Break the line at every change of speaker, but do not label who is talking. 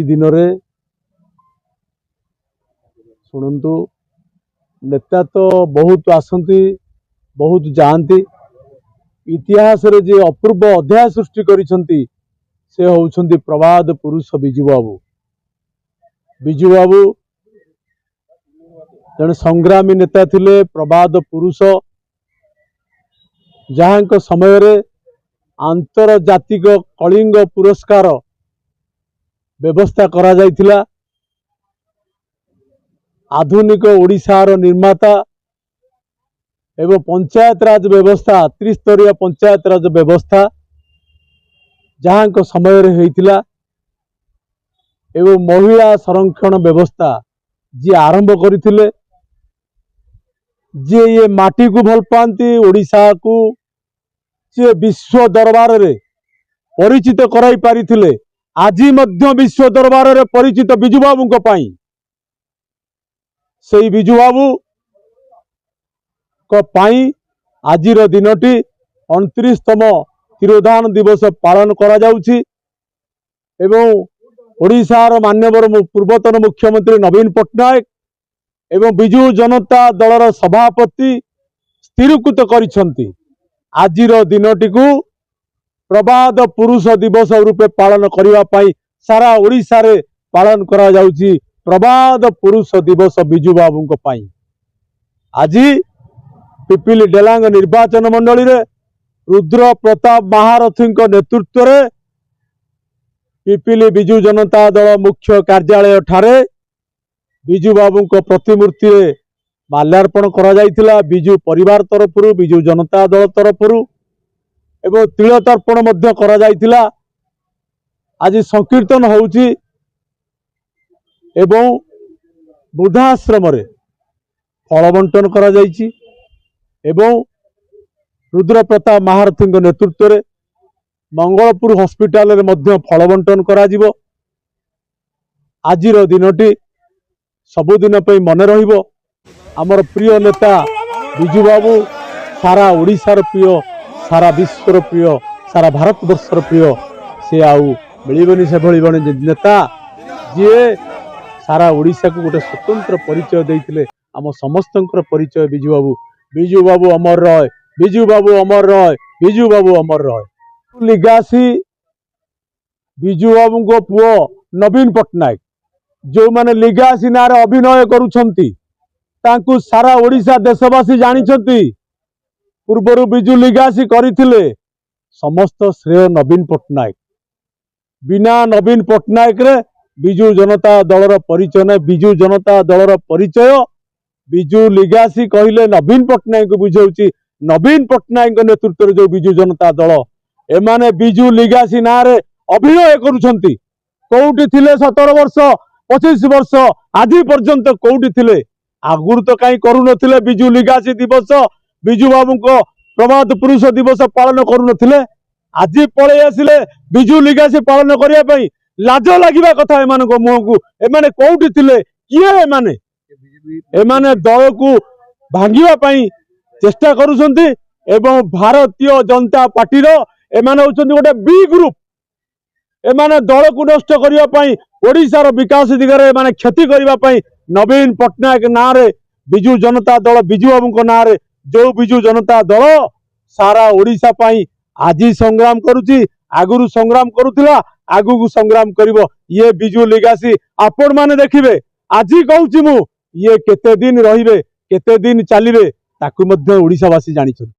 दिन शुणु नेता तो बहुत आसती बहुत जाती इतिहास रे जे अपूर्व अध्याय सृष्टि करिसंती से होउछंती प्रवाद पुरुष बिजू बाबू। बिजू बाबू जन संग्रामी नेता थिले, प्रवाद पुरुष जहां समय रे आंतरजातिक कलिंग पुरस्कार व्यवस्था करा जायतिला। आधुनिक ओडिशार निर्माता एवं पंचायत राज व्यवस्था त्रिस्तरीय पंचायत राज व्यवस्था जहां समय रे होइतिला एवं महिला संरक्षण व्यवस्था जी आरंभ करथिले, जे ये माटी को भल पाती ओडिशा को जे विश्व दरबार रे परिचित कराई पारिथिले। आज मध्य विश्व दरबार रे परिचित बिजू बाबू को पाई से बिजू बाबू को पाई आजिर दिनटी 29तम तिरोधान दिवस पालन करा जाउछि एवं ओडिशार मान्यवर पूर्वतन मुख्यमंत्री नवीन पट्टनायक एवं बिजू जनता दलर सभापति स्थिरीकृत करिसंती आजिर दिनटी को प्रवाद पुरुष दिवस रूपे पालन करिवा पाई सारा ओडिशा रे पालन करा जाउछि प्रवाद पुरुष दिवस बिजू बाबू को पाई। आज पिपिली डेलांग निर्वाचन मंडली रे रुद्र प्रताप महारथी नेतृत्व रे पिपिली बिजू जनता दल मुख्य कार्यालय ठारे बिजू बाबू को प्रतिमूर्ति रे माल्यार्पण करा जायतिला। बिजू परिवार तरफ बिजू जनता दल तरफ एवं तिल तर्पण मध्य करा जायतिला। आज संकीर्तन होउछि एवं वृद्धाश्रम रे फल बंटन करा जायछि एवं रुद्र प्रताप महारथी नेतृत्व रे मंगलपुर हॉस्पिटल रे मध्य फल बंटन करा जिवो। आजिर दिनटी सबुदिन पे मन रहिबो। आमर प्रिय नेता बिजू बाबू सारा ओडिशार प्रिय, सारा विश्वर प्रिय, सारा भारतवर्षर प्रिय। से आउ मिलबनी से भली नेता जी सारा ओडिशा को गोटे स्वतंत्र परिचय देइतिले। आम समस्तंकर परिचय बिजू बाबू। बिजू बाबू अमर रहे, बिजू बाबू अमर रहे, बिजू बाबू अमर रहे। लिगासी बिजू बाबू को पुओ नवीन पट्टनायक जो माने लिगासी नार अभिनय करुछंती तांकु सारा ओडिशा देशवासी जानिछंती। पूर्वरु बिजू लिगासी करिथिले, समस्त श्रेय नवीन पट्टनायक। बिना नवीन पट्टनायक रे बिजू जनता दलर परिचय न। बिजू जनता दलर परिचय बिजू लिगासी कहले नवीन पट्टनायक बुझाउछि। नवीन पट्टनायक नेतृत्व जो बिजू जनता दल एमाने बिजू लिगासी नारे अभिनय करुछंती। कोउटी थिले 17 वर्ष 25 वर्ष आज पर्यंत कोउटी थिले? आगुर तो कहीं करू नथिले। बिजू लिगासी दिवस बिजू बाबू को प्रवाद पुरुष दिवस पालन करू नथिले। आज पळे आसिले बिजू लिगासी पालन करिया पई। लाज लागिबा कथा एमान को मुह को। एमाने कोउटी थिले? किए एमाने? एमाने दल को भांगिबा पई चेष्टा करूछंती एवं भारतीय जनता पार्टी रो एमाने होछंती गोटे बी ग्रुप। एमाने दल को नष्ट करिया पई, ओडिशार विकास दिगरे एमाने क्षति करिया पई नवीन पट्टनायक नारे बिजू जनता दल बिजू बाबू को नारे जो बिजू जनता दल सारा ओडिशा पई आज संग्राम करुची, आगुरु संग्राम करुथिला, आगु संग्राम करिवो। ये बिजू लिगासी आपण माने देखिबे। आज कहूची मु ये केते दिन रहिबे, केते दिन चलिबे ताकु मध्य ओडिशावासी जानिछन।